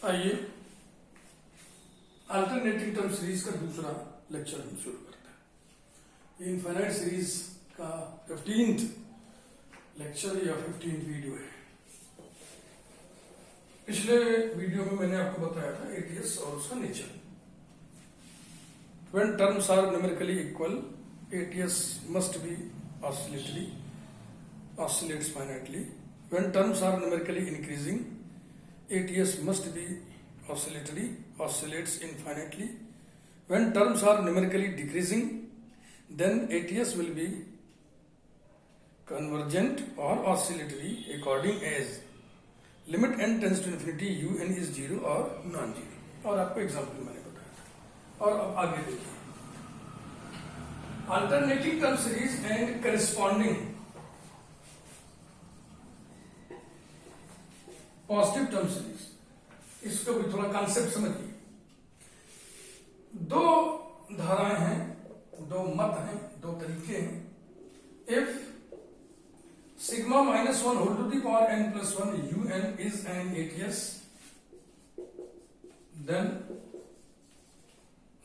आइए alternating term series का दूसरा लेक्चर हम शुरू करते हैं। इनफाइनाइट सीरीज का 15th लेक्चर या 15th वीडियो है। पिछले वीडियो में मैंने आपको बताया था एटीएस और उसका nature. When terms are numerically equal, ATS must be oscillatory, oscillates finitely. When terms are numerically increasing, ATS must be oscillatory, oscillates infinitely. When terms are numerically decreasing, then ATS will be convergent or oscillatory according as limit n tends to infinity, un is 0 or non-zero. और आपको example मैंने बताया था। और अब आगे देखिए, alternating term series and corresponding positive term series, इसको भी थोड़ा कॉन्सेप्ट समझिए। दो धाराएं हैं, दो मत हैं, दो तरीके हैं। If sigma -1 whole to the power n+1 un is an ATS, then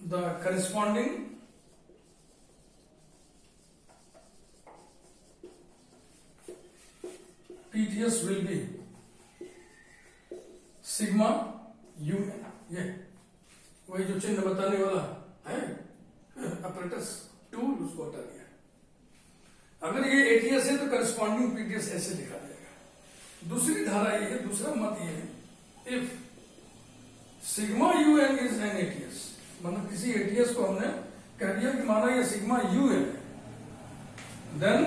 the corresponding PTS will be sigma un। ये वही जो चिन्ह बताने वाला है अपरेटस टूल, उसको हटा दिया। अगर ये एटीएस है तो करस्पॉन्डिंग पीटीएस ऐसे लिखा जाएगा। दूसरी धारा ये है, दूसरा मत ये है, if sigma un is an ATS, मतलब किसी एटीएस को हमने कह दिया कि माना ये सिग्मा un है, then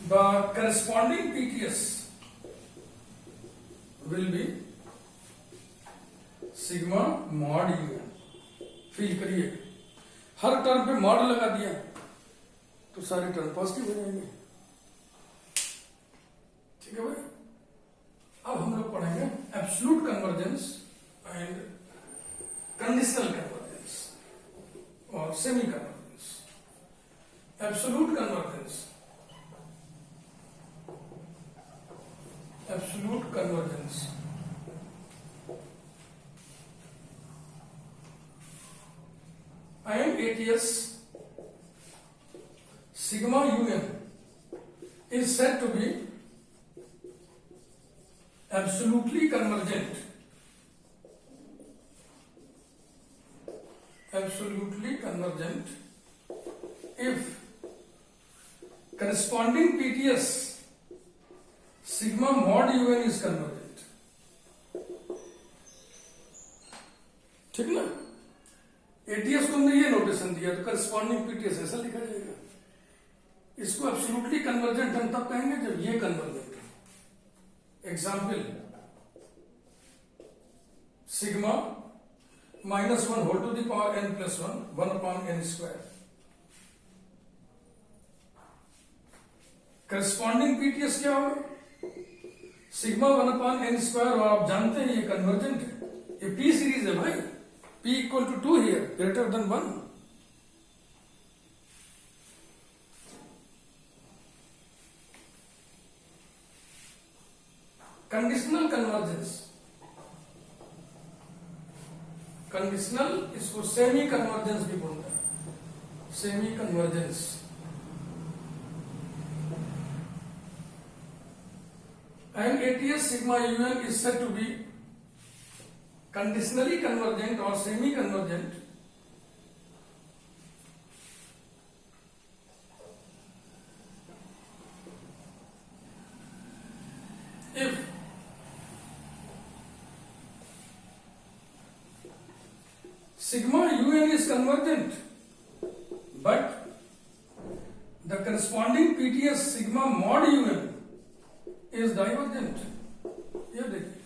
the corresponding PTS will be sigma mod un। Feel करिए, हर टर्म पे मॉड लगा दिया तो सारे टर्म पॉजिटिव हो जाएंगे। ठीक है भाई। अब हम लोग पढ़ेंगे absolute convergence and conditional convergence और semi convergence. Absolute convergence, absolute convergence, and ATS sigma un is said to be absolutely convergent, absolutely convergent if corresponding PTS sigma mod un is convergent. ठीक ना। ATS को हमने ये notation दिया तो corresponding PTS ऐसा लिखा जाएगा। इसको एब्सोल्युटली कन्वर्जेंट हम तब कहेंगे जब ये कन्वर्जेंट है। Example, sigma -1 whole to the power n+1 1/n²। Corresponding PTS क्या होगा? Sigma 1/n²। और आप जानते हैं ये कन्वर्जेंट है, ये पी सीरीज है भाई। p = 2 here, greater than 1। Conditional convergence, conditional, इसको सेमी कन्वर्जेंस भी बोलते हैं, semi convergence. And ATS sigma un is said to be conditionally convergent or semi-convergent if sigma un is convergent but the corresponding PTS sigma mod un is divergent। ये देखिए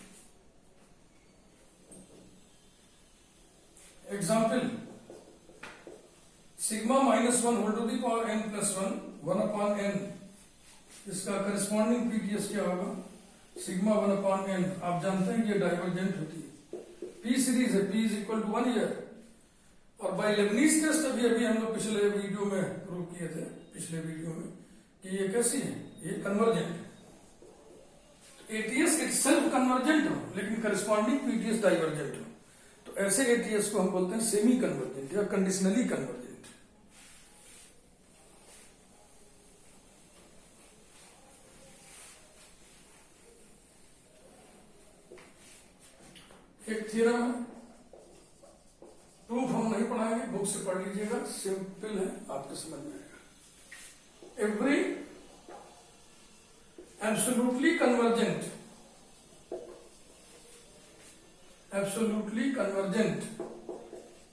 example, sigma -1 whole to the power n+1 1/n, इसका corresponding PTS क्या होगा? Sigma 1/n। आप जानते हैं ये divergent होती है, पी सीरीज है, p = 1 ईयर। और बाय लेबनीज टेस्ट अभी हम लोग पिछले वीडियो में प्रूव किए थे, पिछले वीडियो में, कि ये कैसी है, ये कन्वर्जेंट है। एटीएस इटसेल्फ कन्वर्जेंट हो लेकिन करस्पॉन्डिंग पीटीएस डाइवर्जेंट हो, तो ऐसे एटीएस को हम बोलते हैं सेमी कन्वर्जेंट या कंडीशनली कन्वर्जेंट। एक थ्योरम है, प्रूफ हम नहीं पढ़ाएंगे, बुक से पढ़ लीजिएगा, सिंपल है, आपको समझ में आएगा। Every absolutely convergent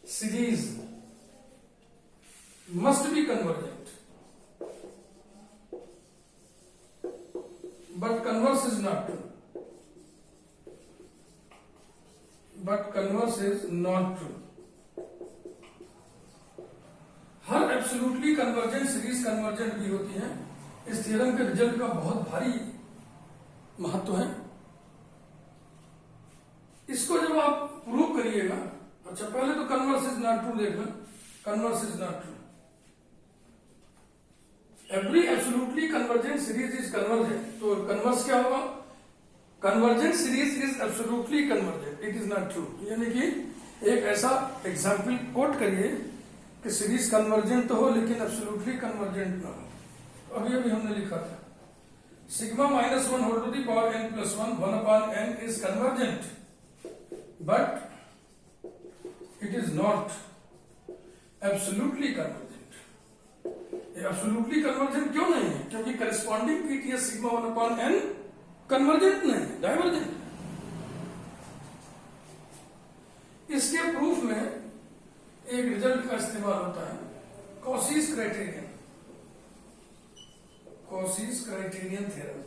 series must be convergent, but converse is not true. But converse is not true. Her absolutely convergent series convergent भी होती है। इस थ्योरम के रिजल्ट का बहुत भारी महत्व है। इसको जब आप प्रूव करिएगा, अच्छा पहले तो कन्वर्स इज नॉट ट्रू देख लें। Converse is not true. Every absolutely convergent series is convergent, तो कन्वर्स क्या होगा? Convergent series is absolutely convergent, it is not true. यानी कि एक ऐसा एग्जाम्पल कोट करिए कि सीरीज कन्वर्जेंट तो हो लेकिन एब्सोल्युटली कन्वर्जेंट ना हो। अभी अभी हमने लिखा था sigma minus one whole to the power n plus one upon n is convergent, but it is not absolutely convergent. Absolutely convergent क्यों नहीं है? क्योंकि corresponding PTS sigma one upon n convergent नहीं, डाइवर्जेंट। इसके प्रूफ में एक result का इस्तेमाल होता है Cauchy's criterion. Cauchy's criterion theorem,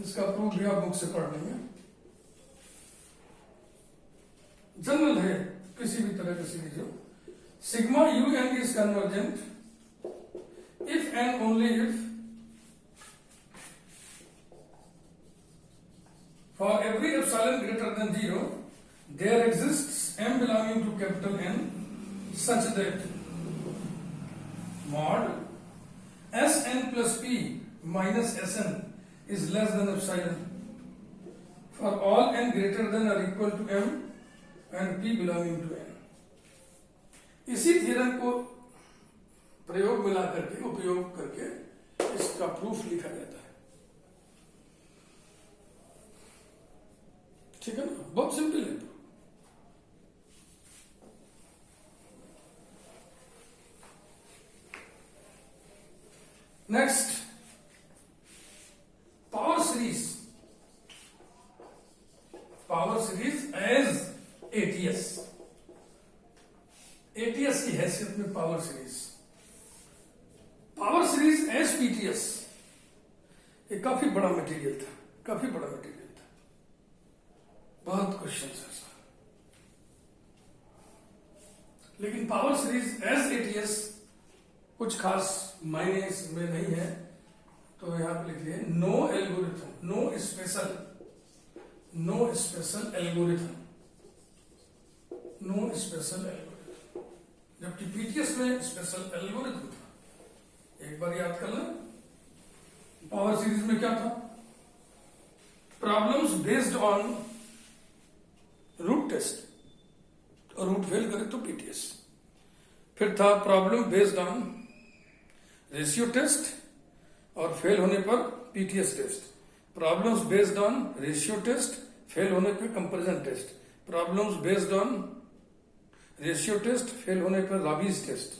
इसका प्रूफ भी आप बुक से पढ़ लेंगे। जनरल है, किसी भी तरह की सीरीज हो। Sigma U N is convergent if and only if for every epsilon greater than 0 there exists m belonging to capital N such that mod Sn plus p minus Sn is less than epsilon for all n greater than or equal to m and p belonging to n। इसी theorem को प्रयोग मिला करके, उपयोग करके इसका proof लिखा जाता है। ठीक है ना, बहुत सिंपल है। Next, power series. Power series as ATS. ATS की हैसियत में power series. Power series as PTS, ये काफी बड़ा मटेरियल था, काफी बड़ा मटेरियल। बहुत क्वेश्चन है सर, लेकिन पावर सीरीज एज एटीएस कुछ खास मायने इसमें नहीं है, तो यहां पे लिखिए no algorithm, no special algorithm, no special algorithm. जबकि पीटीएस में स्पेशल एल्गोरिथम था। एक बार याद कर लें, पावर सीरीज में क्या था? Problems based on root test, और रूट फेल करे तो पीटीएस। फिर था problem based on ratio test, और फेल होने पर PTS test. Problems based on ratio test, fail होने पर comparison test. Problems based on ratio test, fail होने पर राबीज टेस्ट,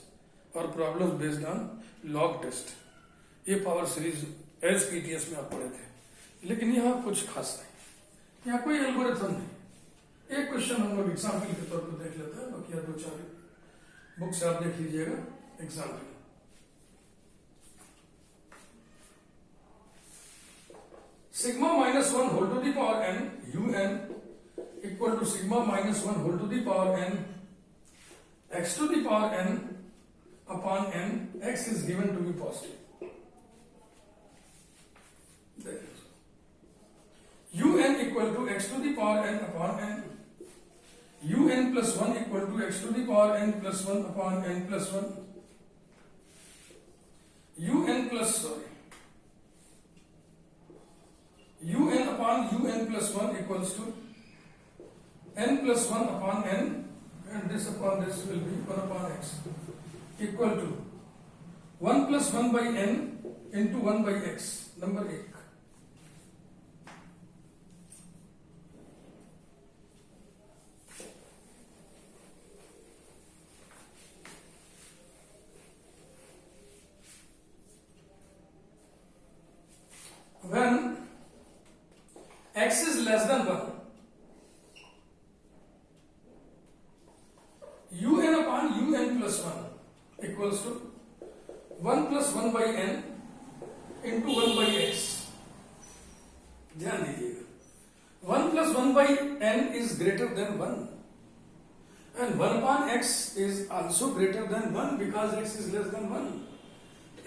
और problems based on log test. ये पावर सीरीज एज पीटीएस में आप पढ़े थे, लेकिन यहां कुछ खास नहीं, यहां कोई एल्गोरिथम नहीं। एक क्वेश्चन हम लोग एग्जाम्पल के तौर पर देख लेते हैं, बाकी दो चार बुक से आप देख लीजिएगा example. Sigma minus one whole to the power n U N equal to sigma minus one whole to the power n x to the power n upon n, x is given to be positive. un equal to x to the power n upon n, un plus 1 equal to x to the power n plus 1 upon n plus 1, un plus plus 1 equals to n plus 1 upon n, and this upon this will be 1 upon x, equal to 1 plus 1 by n into 1 by x, number 1. When x is less than 1, un upon un plus 1 equals to 1 plus 1 by n into 1 by x. ध्यान दीजिएगा, 1 plus 1 by n is greater than 1 and 1 upon x is also greater than 1 because x is less than 1.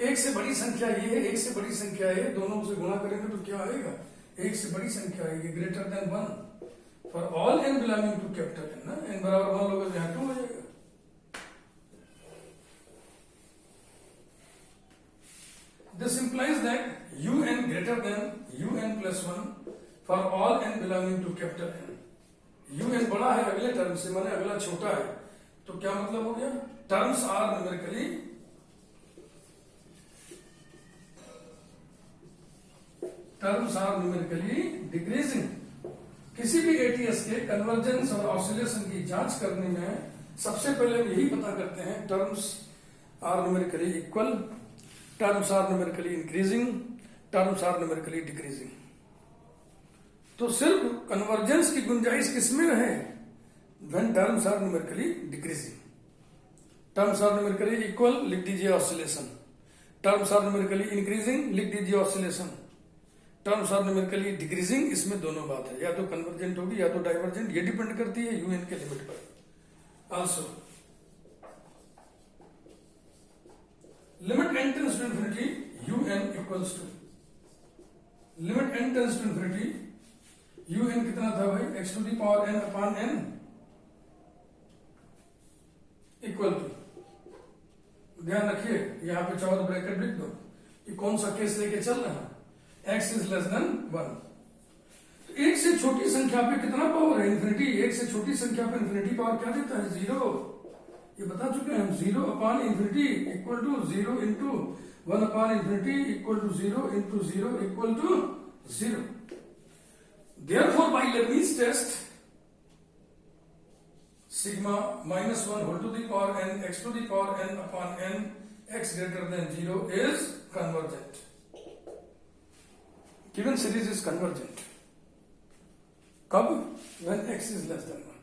एक से बड़ी संख्या ये है, एक से बड़ी संख्या है, दोनों से गुणा करेंगे तो क्या आएगा? एक से बड़ी संख्या आएगी greater than 1 for all n belonging to capital n ना. n बराबर 1 लोगे तो यहाँ 2 हो जाएगा. This implies that un greater than un plus 1 for all n belonging to capital n. un बड़ा है अगले टर्म से, माने अगला छोटा है, तो क्या मतलब हो गया? Terms are numerically decreasing. किसी भी एटीएस के कन्वर्जेंस और ऑसिलेशन की जांच करने में सबसे पहले हम यही पता करते हैं terms are numerically equal, terms are numerically increasing, terms are numerically decreasing. तो सिर्फ कन्वर्जेंस की गुंजाइश किसमें है? When terms are numerically decreasing. Terms are numerically equal, लिख दीजिए oscillation. Terms are numerically increasing, लिख दीजिए oscillation. Terms are numerically decreasing, इसमें दोनों बात है, या तो कन्वर्जेंट होगी या तो डाइवर्जेंट. ये डिपेंड करती है यूएन के लिमिट पर. Also limit n tends to infinity un equals to limit n tends to infinity un कितना था भाई? x to the power n upon n equal to, ध्यान रखिए यहां पे चाहो तो ब्रैकेट लिख दो कि कौन सा केस लेके चल रहा है. x is less than 1. एक से छोटी संख्या पे कितना पावर है? इंफिनिटी. एक से छोटी संख्या पे इंफिनिटी पावर क्या देता है? 0. ये बता चुके हैं हम. 0 upon infinity equal to 0 into 1 upon infinity equal to 0 into 0 equal to 0. Therefore by Leibniz test sigma minus 1 whole to the power n x to the power n upon n x greater than 0 is convergent. Given series is convergent. कब? When x is less than 1.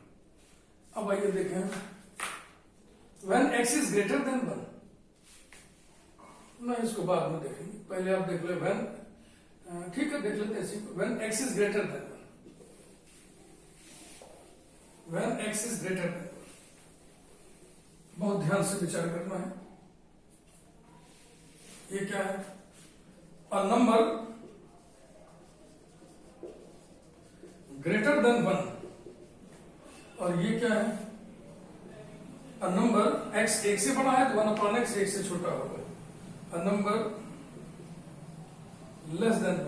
अब आइए देखें, when x is greater than 1. ना इसको बाद में देखेंगे, पहले आप देख ले when, ठीक है देख लेते हैं. when x is greater than 1. when x is greater than 1. बहुत ध्यान से विचार करना है. ये क्या है? a number greater than 1. और ये क्या है? अ नंबर x 1 से बड़ा है तो 1 अपॉन x 1 से छोटा होगा. A number less than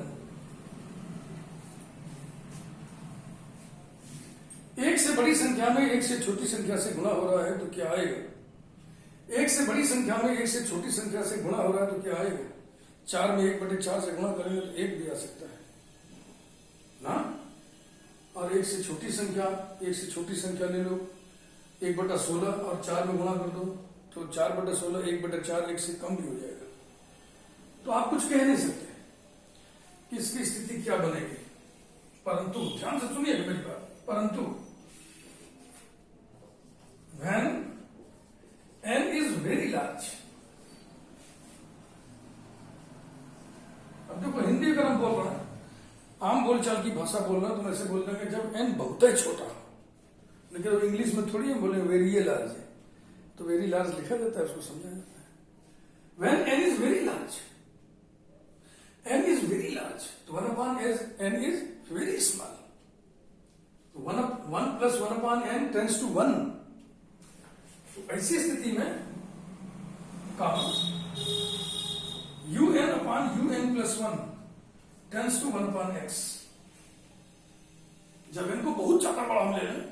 1. एक से बड़ी संख्या में एक से छोटी संख्या से गुणा हो रहा है तो क्या आएगा? एक से बड़ी संख्या में एक से छोटी संख्या से गुणा हो रहा है तो क्या आएगा? 4 में 1/4 से गुणा करेंगे तो 1 भी आ सकता है ना. और एक से छोटी संख्या ले लो, 1/16 और 4 में गुणा कर दो तो 4/16 1/4 1 से कम भी हो जाएगा. तो आप कुछ कह नहीं सकते कि इसकी स्थिति क्या बनेगी. परंतु ध्यान से सुनिए मेरी बात. परंतु when n is very large, अब देखो हिंदी अगर हम बोल रहे हैं, आम बोलचाल की भाषा बोल रहे हैं तो ऐसे बोल देंगे जब n बहुत ही छोटा हो. लेकिन अब इंग्लिश में थोड़ी हम बोले वेरी लार्ज है, तो वेरी लार्ज लिखा जाता है, उसको समझा जाता है. when n is very large, तो 1 upon n is very small. 1 plus 1 upon n tends to 1. तो ऐसी स्थिति में un upon un plus 1 tends to 1 upon x. जब इनको बहुत ज्यादा बड़ा हम ले लें,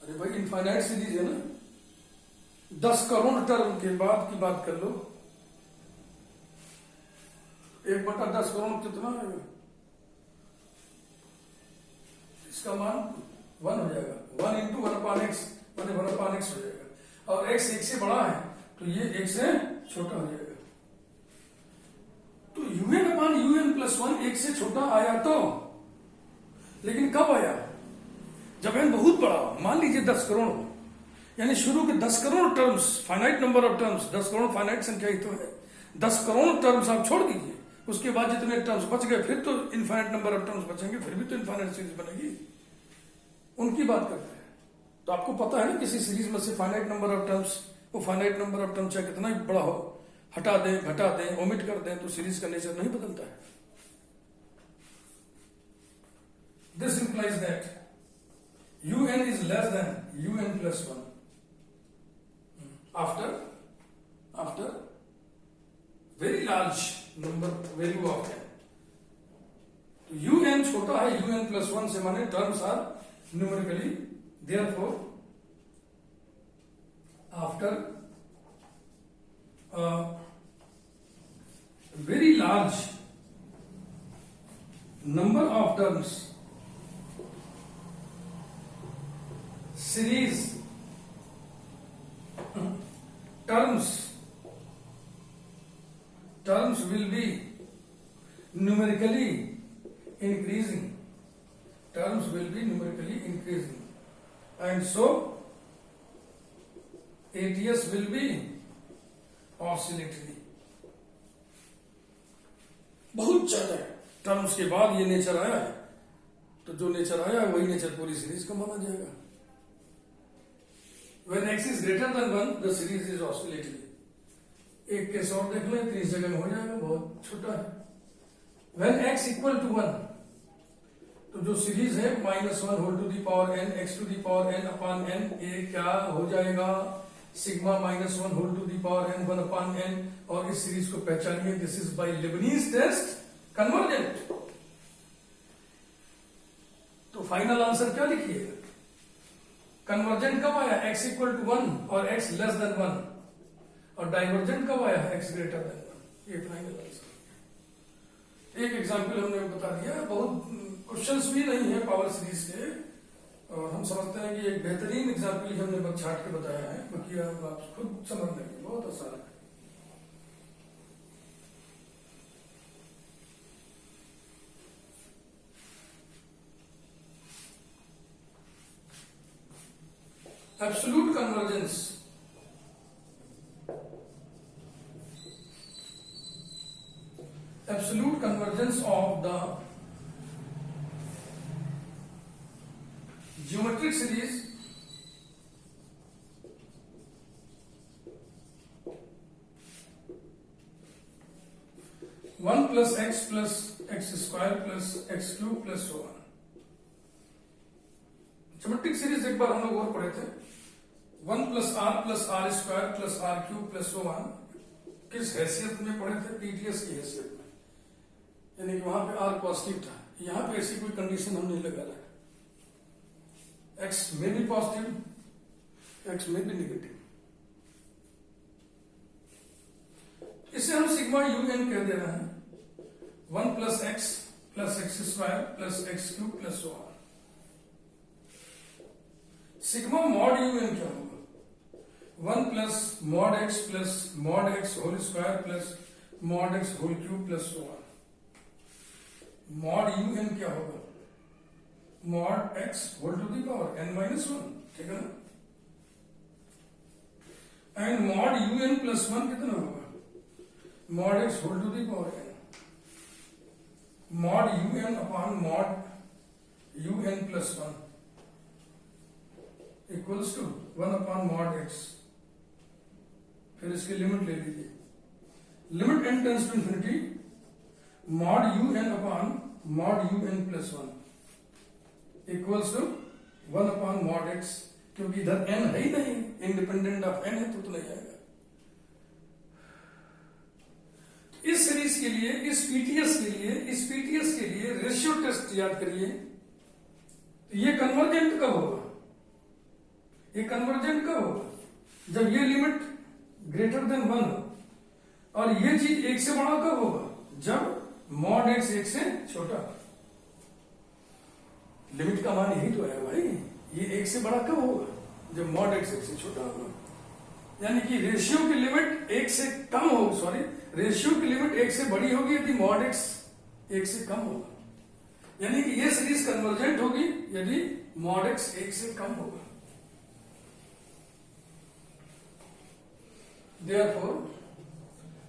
अरे भाई इनफाइनाइट सीरीज है ना, 10 करोड़ टर्म के बाद की बात कर लो, 1/10 करोड़ कितना है, इसका मान 1 हो जाएगा, 1 इंटू 1/x, 1/x हो जाएगा, और x 1 से बड़ा है तो ये 1 से छोटा हो जाएगा। तो un/un+1 1 से छोटा आया तो, लेकिन कब आया, जब n बहुत बड़ा हो, मान लीजिए 10 करोड़ हो, यानी शुरू के 10 crore terms, finite number of terms, 10 crore finite संख्या ही तो है, 10 करोड़ टर्म्स आप छोड़ दीजिए, उसके बाद जितने टर्म्स बच गए फिर तो इनफाइनाइट नंबर ऑफ टर्म्स बचेंगे, फिर भी तो इनफाइनाइट सीरीज बनेगी, उनकी बात करते हैं। तो आपको पता है ना किसी सीरीज में से फाइनाइट नंबर ऑफ टर्म्स, वो फाइनाइट नंबर ऑफ टर्म्स चाहे कितना ही बड़ा हो, हटा दें, घटा दें, ओमिट कर दें, तो सीरीज का नेचर नहीं बदलता है। This implies that un is less than un+1 after very large number value of n. तो un छोटा है un+1 से, माने terms are numerically, therefore after a very large number of terms, series terms will be numerically increasing, and so ATS will be oscillatory। बहुत ज्यादा terms के बाद ये नेचर आया है, तो जो नेचर आया है वही नेचर पूरी सीरीज का माना जाएगा। When x is greater than 1, the series is oscillatory। एक केस और देख लें, 30 जगह में हो जाएगा, बहुत छोटा है। When x equal to 1, तो जो सीरीज है -1 whole to the power n x to the power n upon n, ये क्या हो जाएगा, sigma -1 whole to the power n 1/n, और इस सीरीज को पहचानिए, this is by Leibniz test convergent. तो फाइनल आंसर क्या लिखिए, कन्वर्जेंट कब आया, x इक्वल टू 1 और x लेस देन 1, और डाइवर्जेंट कब आया, x ग्रेटर देन 1, ये फाइनल आंसर। एक एग्जांपल हमने बता दिया, बहुत क्वेश्चंस भी नहीं है पावर सीरीज के, और हम समझते हैं कि एक बेहतरीन एग्जांपल ही हमने छाट के बताया है, बाकी आप खुद समझ लेंगे, बहुत आसान है। Absolute convergence of the geometric series (1 + x + x² + x³ + so on। Geometric series एक बार हम लोग और पढ़े थे, 1 + r + r² + r³ + so on। किस हैसियत में पढ़े थे, टीटीएस की हैसियत में, यानी कि वहां पे r पॉजिटिव था, यहां पे ऐसी कोई कंडीशन हम नहीं लगा रहे, x में भी पॉजिटिव, x में भी नेगेटिव, इसे हम सिग्मा un कह दे रहे हैं, 1 + x + x² + x³ + so on। Sigma mod un क्या होगा, 1 + mod x + mod x² + mod x³ + so on। Mod un क्या होगा, mod x whole to the power n-1, ठीक है ना, एंड mod un+1 कितना होगा, mod x whole to the power n, mod un upon mod un+1 equals to 1/mod x। फिर इसकी limit ले लीजिए, limit n tends to infinity, mod un upon mod un+1 equals to 1/mod x, क्योंकि इधर n है ही नहीं, independent of n है तो नहीं आएगा। इस सीरीज के लिए, इस पीटीएस के लिए रेशियो टेस्ट याद करिए। तो ये कन्वर्जेंट कब होगा? ये कन्वर्जेंट कब होगा? जब ये लिमिट ग्रेटर देन 1 हो। और ये चीज 1 से बड़ा कब होगा? जब मॉड x 1 से छोटा। लिमिट का मान यही तो है भाई, ये 1 से बड़ा कब होगा? जब मॉड x 1 से छोटा होगा। यानी कि रेशियो की लिमिट 1 से कम होगी, सॉरी, रेशियो की लिमिट 1 से बड़ी होगी यदि मॉड x 1 से कम होगा। यानी कि ये सीरीज कन्वर्जेंट होगी यदि मॉड x 1 से कम होगा। Therefore,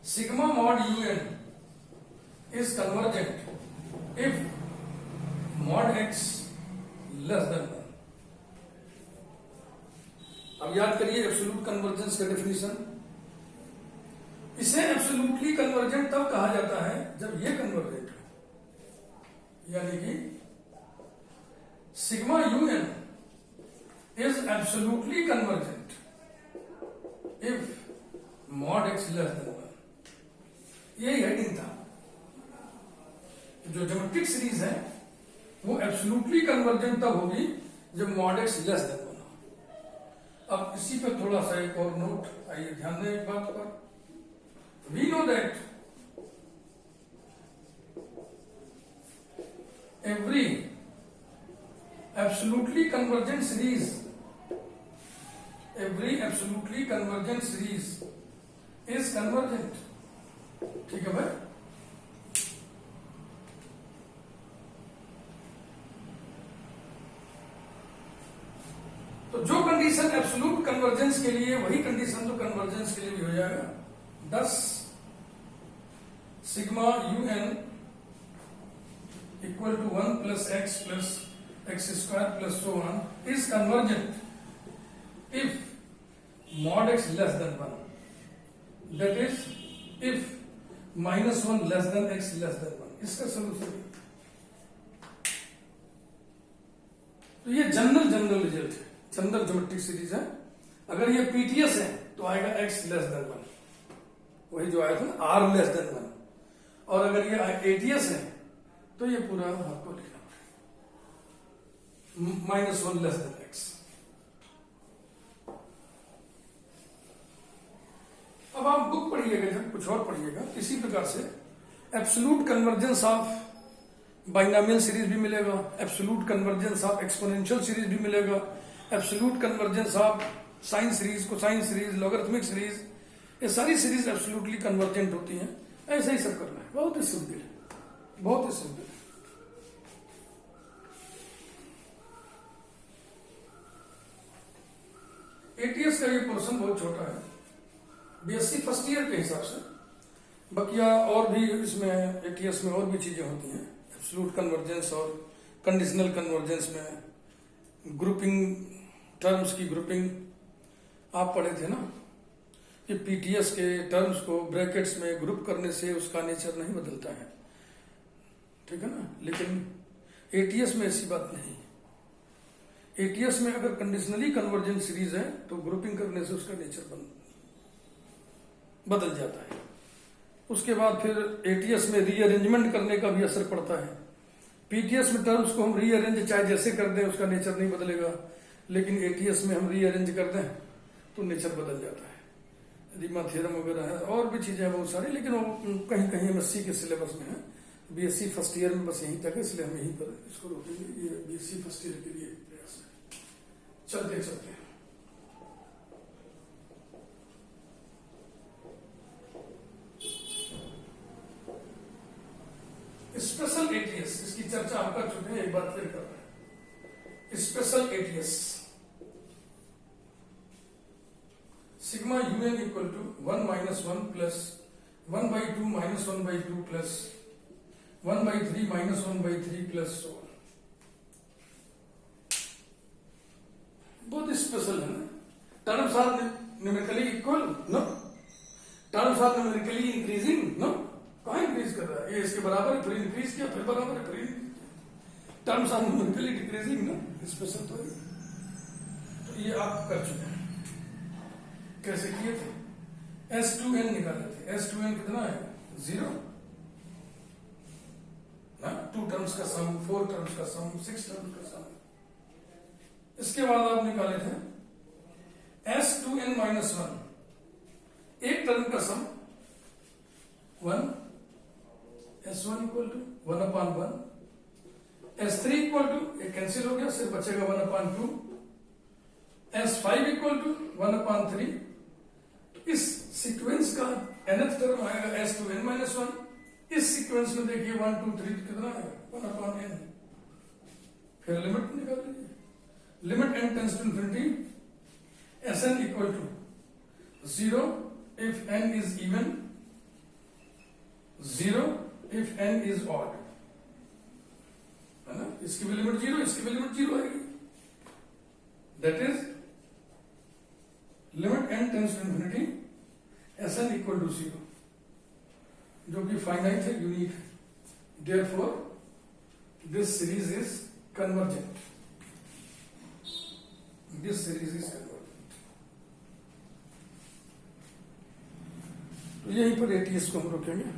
sigma mod un is convergent if mod x less than 1। अब याद करिए एब्सोल्यूट कन्वर्जेंस का डेफिनेशन। इसे एब्सोल्यूटली कन्वर्जेंट तब कहा जाता है जब ये कन्वर्जेंट हो, यानी कि sigma un is absolutely convergent if mod x less than 1। यही हेडिंग था। जो ज्योमेट्रिक सीरीज है वो एब्सोल्युटली कन्वर्जेंट तब होगी जब मॉड एक्स लेस देन 1 हो। अब इसी पे थोड़ा सा एक और नोट, आइए ध्यान दें एक बात पर। We know that every absolutely convergent series, is convergent. ठीक है भाई। तो जो कंडीशन एब्सोल्यूट कन्वर्जेंस के लिए, वही कंडीशन जो कन्वर्जेंस के लिए भी हो जाएगा। 10 sigma un equal to 1 plus x square plus so on is convergent if mod x less than 1, that is if minus 1 less than x less than 1। इसका सोल्यूशन, तो ये जनरल रिजल्ट है, जनरल ज्योमेट्रिक सीरीज है। अगर ये PTS है तो आएगा x लेस देन 1, वही जो आया था ना r लेस देन 1। और अगर ये एटीएस है तो ये पूरा आपको लिखना पड़ेगा -1 लेस देन x। अब आप बुक पढ़िएगा, जब कुछ और पढ़िएगा इसी प्रकार से absolute convergence of binomial series भी मिलेगा, absolute convergence of exponential series भी मिलेगा, absolute convergence of sine series, cosine series, logarithmic series, ये सारी सीरीज एब्सोल्युटली कन्वर्जेंट होती हैं। ऐसा ही सब करना है, बहुत ही सिंपल है, बहुत ही सिंपल है। एटीएस का ये पोर्शन बहुत छोटा है बीएससी फर्स्ट ईयर के हिसाब से। बकिया और भी इसमें एटीएस में और भी चीजें होती हैं, एब्सोल्यूट कन्वर्जेंस और कंडीशनल कन्वर्जेंस में ग्रुपिंग, टर्म्स की ग्रुपिंग आप पढ़े थे ना कि पीटीएस के टर्म्स को ब्रैकेट्स में ग्रुप करने से उसका नेचर नहीं बदलता है, ठीक है ना। लेकिन एटीएस में ऐसी बात नहीं। एटीएस में अगर कंडीशनली कन्वर्जेंट सीरीज है तो ग्रुपिंग करने से उसका नेचर बदल जाता है। उसके बाद फिर एटीएस में रीअरेंजमेंट करने का भी असर पड़ता है। पीटीएस में टर्म्स को हम रीअरेंज चाहे जैसे कर दें उसका नेचर नहीं बदलेगा, लेकिन एटीएस में हम रीअरेंज कर दें तो नेचर बदल जाता है। रीमा थ्योरम वगैरह है और भी चीजें हैं बहुत सारी, लेकिन वो कहीं कहीं एमएससी के सिलेबस में है। बीएससी फर्स्ट ईयर में बस यहीं तक है, इसलिए हम यहीं पर इसको रोकेंगे। ये बीएससी फर्स्ट ईयर के लिए प्रयास है। चलते चलते स्पेशल एटीएस, इसकी चर्चा हम कर चुके हैं, एक बार फिर कर रहे हैं। Special it's sigma u n equal to 1 - 1 plus 1/2 - 1/2 plus 1/3 - 1/3 plus so on. बहुत स्पेशल है ना। Terms are numerically equal, no. Terms are numerically increasing, no. कहां इंक्रीज कर रहा है? ये इसके बराबर है, फिर इंक्रीज किया, फिर बराबर है, फिर टर्म्स आर न्यूमेरिकली डिक्रीजिंग, ना। स्पेशल तो ये आप कर चुके हैं। कैसे किए थे? S2n निकाले थे। S2n कितना है? 0। ना, 2 टर्म्स का सम, 4 टर्म्स का सम, 6 टर्म्स का सम। इसके बाद आप निकाले थे S2n-1, एक टर्म का sum 1, S1 equal to 1/1, S3 equal to, एक कैंसिल हो गया, सिर्फ बचेगा 1/2, S5 इक्वल टू 1/3। इस सीक्वेंस का nth टर्म आएगा S2n-1। इस सीक्वेंस में देखिए 1, 2, 3 कितना आएगा 1/n। फिर लिमिट निकाल लीजिए, limit n tends to infinity, Sn equal to 0 if n is even, 0 if n is odd, है ना। इसकी भी लिमिट 0, इसकी भी लिमिट 0 आएगी। That is limit n tends to infinity, Sn equal to 0, जो कि फाइनाइट है, यूनिक है। Therefore this series is convergent, this series is convergent. तो यहीं पर एटीएस को हम रोकेंगे।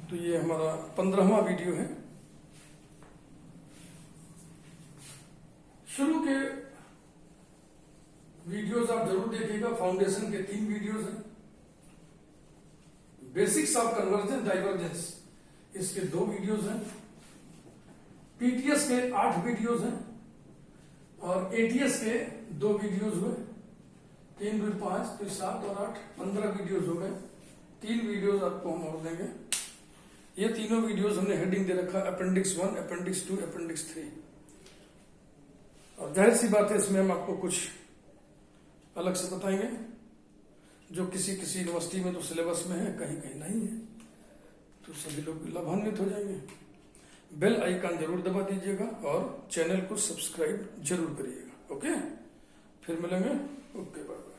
तो ये हमारा 15वां वीडियो है। शुरू के वीडियोस आप जरूर देखिएगा। फाउंडेशन के 3 वीडियोस हैं, बेसिक्स ऑफ कन्वर्जेंस डाइवर्जेंस इसके 2 वीडियोस हैं, पीटीएस के 8 वीडियोस हैं और एटीएस के 2 वीडियोस हुए। 3 2 5 तो 7 और 8 15 वीडियोस हो गए। 3 वीडियोस आपको हम और देंगे। ये तीनों वीडियोस हमने हेडिंग दे रखा अपेंडिक्स 1, अपेंडिक्स 2, अपेंडिक्स 3। और जाहिर सी बात है इसमें हम आपको कुछ अलग से बताएंगे, जो किसी किसी यूनिवर्सिटी में तो सिलेबस में है, कहीं कहीं नहीं है, तो सभी लोग लाभान्वित हो जाएंगे। बेल आइकन जरूर दबा दीजिएगा और चैनल को सब्सक्राइब जरूर करिएगा। ओके, फिर मिलेंगे। Okay, bye.